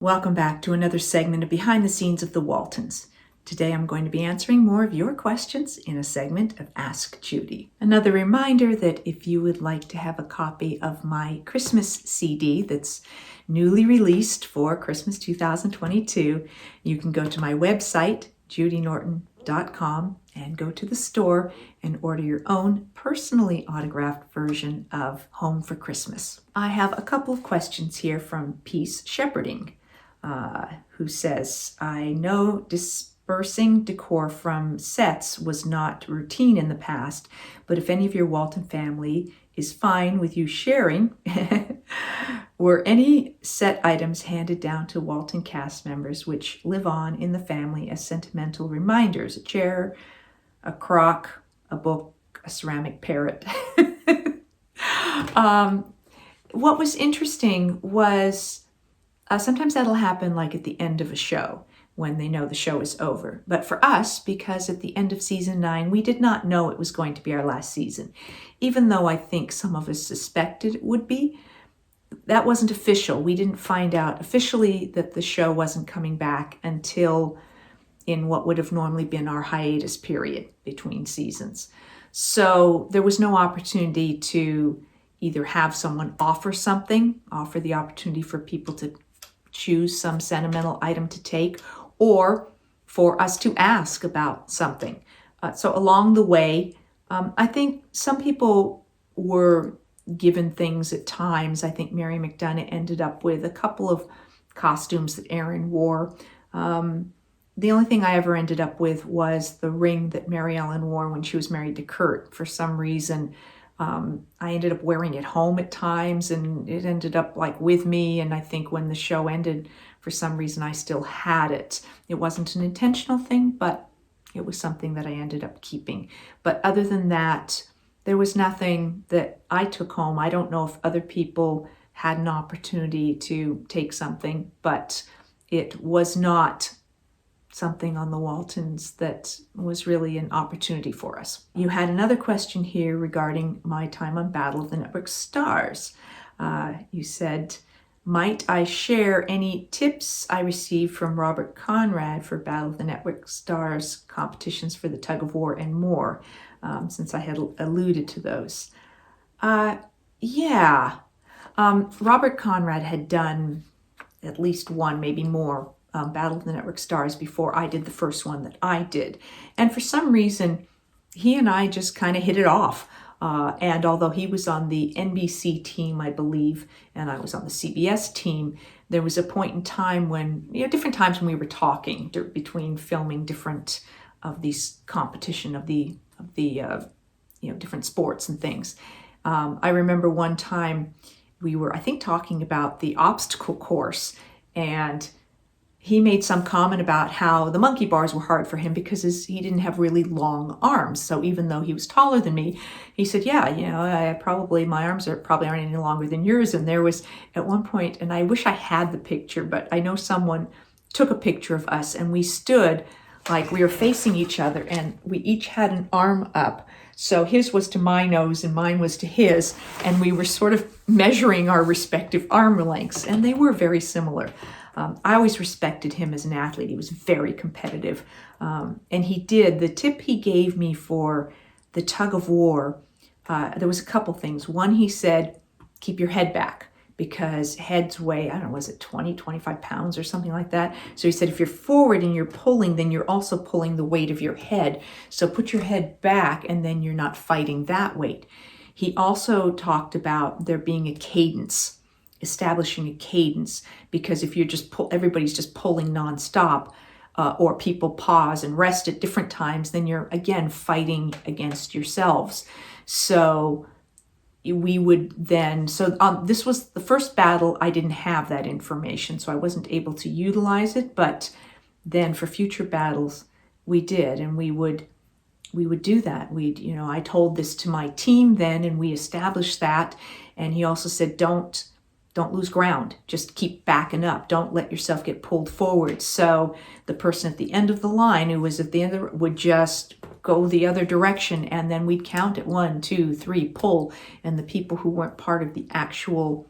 Welcome back to another segment of Behind the Scenes of the Waltons. Today I'm going to be answering more of your questions in a segment of Ask Judy. Another reminder that if you would like to have a copy of my Christmas CD that's newly released for Christmas 2022, you can go to my website, judynorton.com, and go to the store and order your own personally autographed version of Home for Christmas. I have a couple of questions here from Peace Shepherding. Who says, I know dispersing decor from sets was not routine in the past, but if any of your Walton family is fine with you sharing, were any set items handed down to Walton cast members which live on in the family as sentimental reminders? A chair, a crock, a book, a ceramic parrot. What was interesting was sometimes that'll happen like at the end of a show when they know the show is over. But for us, because at the end of season 9, we did not know it was going to be our last season. Even though I think some of us suspected it would be, that wasn't official. We didn't find out officially that the show wasn't coming back until in what would have normally been our hiatus period between seasons. So there was no opportunity to either have someone offer the opportunity for people to choose some sentimental item to take, or for us to ask about something. So along the way, I think some people were given things at times. I think Mary McDonough ended up with a couple of costumes that Erin wore. The only thing I ever ended up with was the ring that Mary Ellen wore when she was married to Kurt. For some reason, I ended up wearing it home at times, and it ended up like with me. And I think when the show ended, for some reason, I still had it. It wasn't an intentional thing, but it was something that I ended up keeping. But other than that, there was nothing that I took home. I don't know if other people had an opportunity to take something, but it was not something on the Waltons that was really an opportunity for us. You had another question here regarding my time on Battle of the Network Stars. You said, might I share any tips I received from Robert Conrad for Battle of the Network Stars competitions for the tug of war and more, since I had alluded to those. Robert Conrad had done at least one, maybe more, Battle of the Network Stars before I did the first one that I did. And for some reason, he and I just kind of hit it off. And although he was on the NBC team, I believe, and I was on the CBS team, there was a point in time when, different times when we were talking between filming different of these competition of the different sports and things. I remember one time we were, I think, talking about the obstacle course, and he made some comment about how the monkey bars were hard for him because he didn't have really long arms. So even though he was taller than me, he said, my arms aren't any longer than yours. And there was at one point, and I wish I had the picture, but I know someone took a picture of us and we stood like we were facing each other and we each had an arm up. So his was to my nose and mine was to his. And we were sort of measuring our respective arm lengths, and they were very similar. I always respected him as an athlete. He was very competitive. And the tip he gave me for the tug of war, there was a couple things. One, he said, keep your head back because heads weigh, 20, 25 pounds or something like that. So he said, if you're forward and you're pulling, then you're also pulling the weight of your head. So put your head back and then you're not fighting that weight. He also talked about there being a cadence, establishing a cadence, because if you're everybody's just pulling nonstop, or people pause and rest at different times, then you're again fighting against yourselves. So we would then, this was the first battle. I didn't have that information, so I wasn't able to utilize it. But then for future battles, we did, and we would do that. I told this to my team then, and we established that. And he also said, don't lose ground. Just keep backing up. Don't let yourself get pulled forward. So the person at the end of the line who was at the end would just go the other direction, and then we'd count at 1, 2, 3, pull. And the people who weren't part of the actual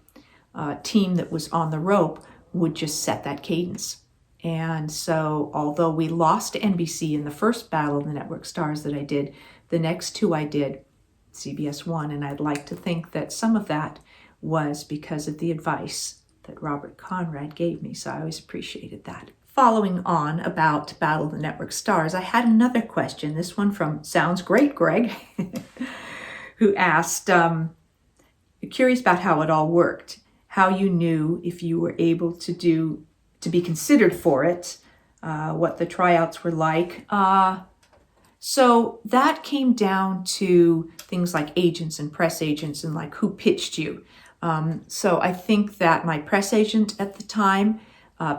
team that was on the rope would just set that cadence. And so although we lost to NBC in the first Battle of the Network Stars that I did, the next two I did, CBS won, and I'd like to think that some of that was because of the advice that Robert Conrad gave me, so I always appreciated that. Following on about Battle of the Network Stars, I had another question, this one from Sounds Great Greg, who asked, curious about how it all worked, how you knew if you were able to be considered for it, what the tryouts were like. So that came down to things like agents and press agents and like who pitched you. So I think that my press agent at the time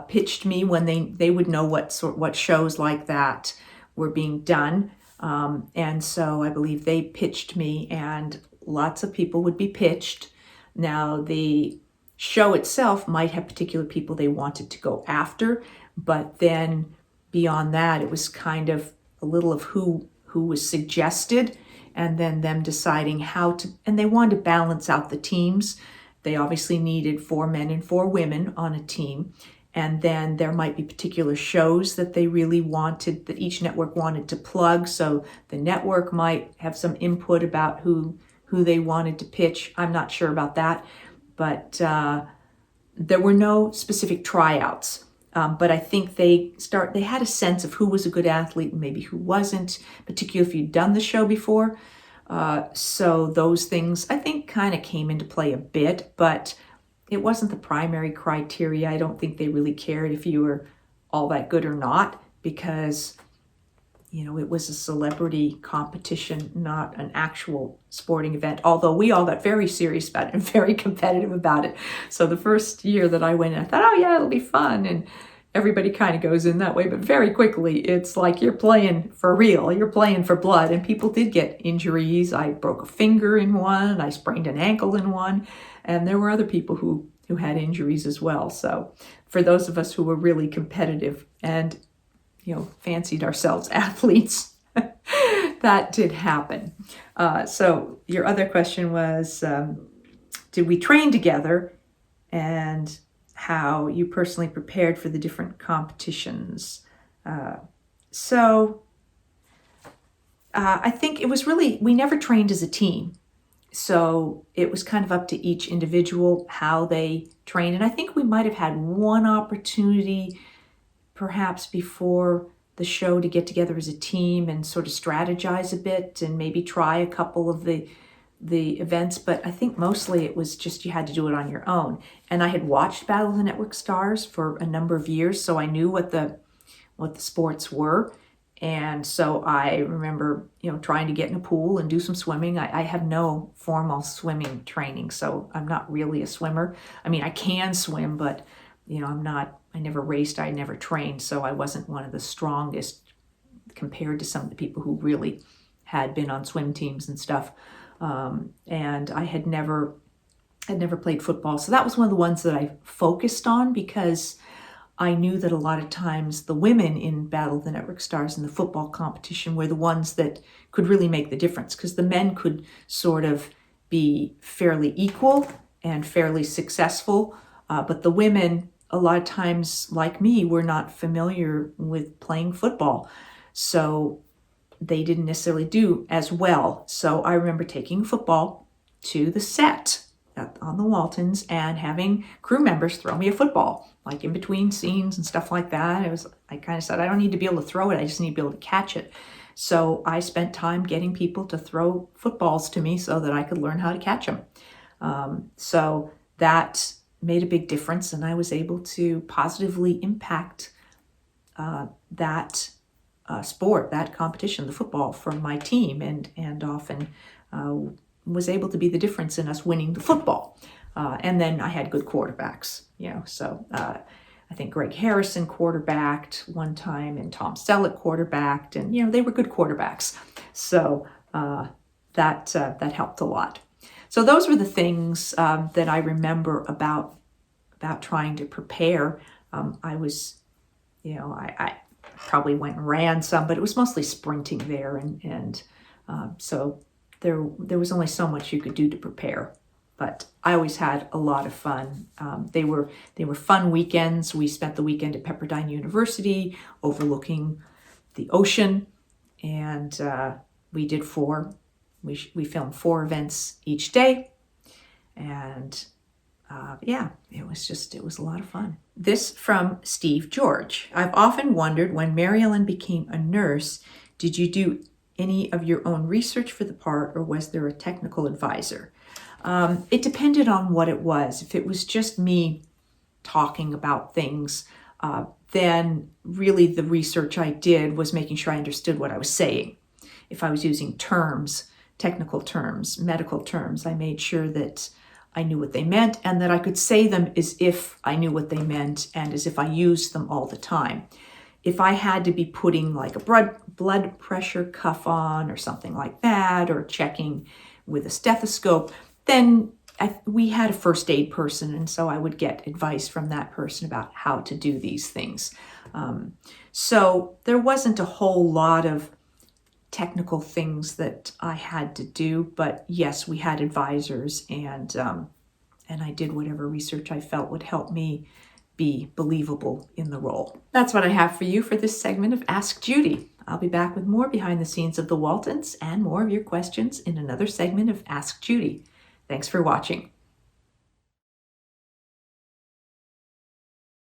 pitched me when they would know what shows like that were being done. And so I believe they pitched me, and lots of people would be pitched. Now the show itself might have particular people they wanted to go after, but then beyond that, it was kind of a little of who was suggested, and then them deciding how to, and they wanted to balance out the teams. They obviously needed 4 men and 4 women on a team. And then there might be particular shows that they really wanted, that each network wanted to plug. So the network might have some input about who they wanted to pitch. I'm not sure about that. But there were no specific tryouts. But I think they had a sense of who was a good athlete and maybe who wasn't, particularly if you'd done the show before. So those things, I think, kind of came into play a bit, but it wasn't the primary criteria. I don't think they really cared if you were all that good or not, because, it was a celebrity competition, not an actual sporting event, although we all got very serious about it and very competitive about it. So the first year that I went in, I thought, oh yeah, it'll be fun. And everybody kind of goes in that way, but very quickly it's like you're playing for real, you're playing for blood. And people did get injuries. I broke a finger in one, I sprained an ankle in one, and there were other people who had injuries as well. So for those of us who were really competitive and fancied ourselves athletes, that did happen. So your other question was, did we train together, and how you personally prepared for the different competitions? So I think it was really, we never trained as a team. So it was kind of up to each individual how they train. And I think we might have had one opportunity perhaps before the show to get together as a team and sort of strategize a bit and maybe try a couple of the events. But I think mostly it was just you had to do it on your own. And I had watched Battle of the Network Stars for a number of years, so I knew what the sports were. And so I remember, trying to get in a pool and do some swimming. I have no formal swimming training, so I'm not really a swimmer. I mean, I can swim, but, I never raced, I never trained, so I wasn't one of the strongest compared to some of the people who really had been on swim teams and stuff. And I had never played football. So that was one of the ones that I focused on, because I knew that a lot of times the women in Battle of the Network Stars in the football competition were the ones that could really make the difference, because the men could sort of be fairly equal and fairly successful. But the women, a lot of times, like me, were not familiar with playing football. So they didn't necessarily do as well. So I remember taking football to the set on the Waltons and having crew members throw me a football, like in between scenes and stuff like that. I kind of said, I don't need to be able to throw it, I just need to be able to catch it. So I spent time getting people to throw footballs to me so that I could learn how to catch them. So that made a big difference, and I was able to positively impact that sport, that competition, the football, from my team, and often was able to be the difference in us winning the football. And then I had good quarterbacks, so I think Gregory Harrison quarterbacked one time, and Tom Selleck quarterbacked, and they were good quarterbacks. So that helped a lot. So those were the things that I remember about trying to prepare. I was, I probably went and ran some, but it was mostly sprinting there, and so there was only so much you could do to prepare. but I always had a lot of fun. They were fun weekends. We spent the weekend at Pepperdine University overlooking the ocean, and we did we filmed 4 events each day, and yeah, it was a lot of fun. This from Steve George. I've often wondered, when Mary Ellen became a nurse, did you do any of your own research for the part, or was there a technical advisor? It depended on what it was. If it was just me talking about things, then really the research I did was making sure I understood what I was saying. If I was using terms, technical terms, medical terms, I made sure that I knew what they meant and that I could say them as if I knew what they meant and as if I used them all the time. If I had to be putting like a blood pressure cuff on or something like that, or checking with a stethoscope, then we had a first aid person, and so I would get advice from that person about how to do these things. So there wasn't a whole lot of technical things that I had to do, but yes, we had advisors, and I did whatever research I felt would help me be believable in the role. That's what I have for you for this segment of Ask Judy. I'll be back with more behind the scenes of the Waltons and more of your questions in another segment of Ask Judy. Thanks for watching.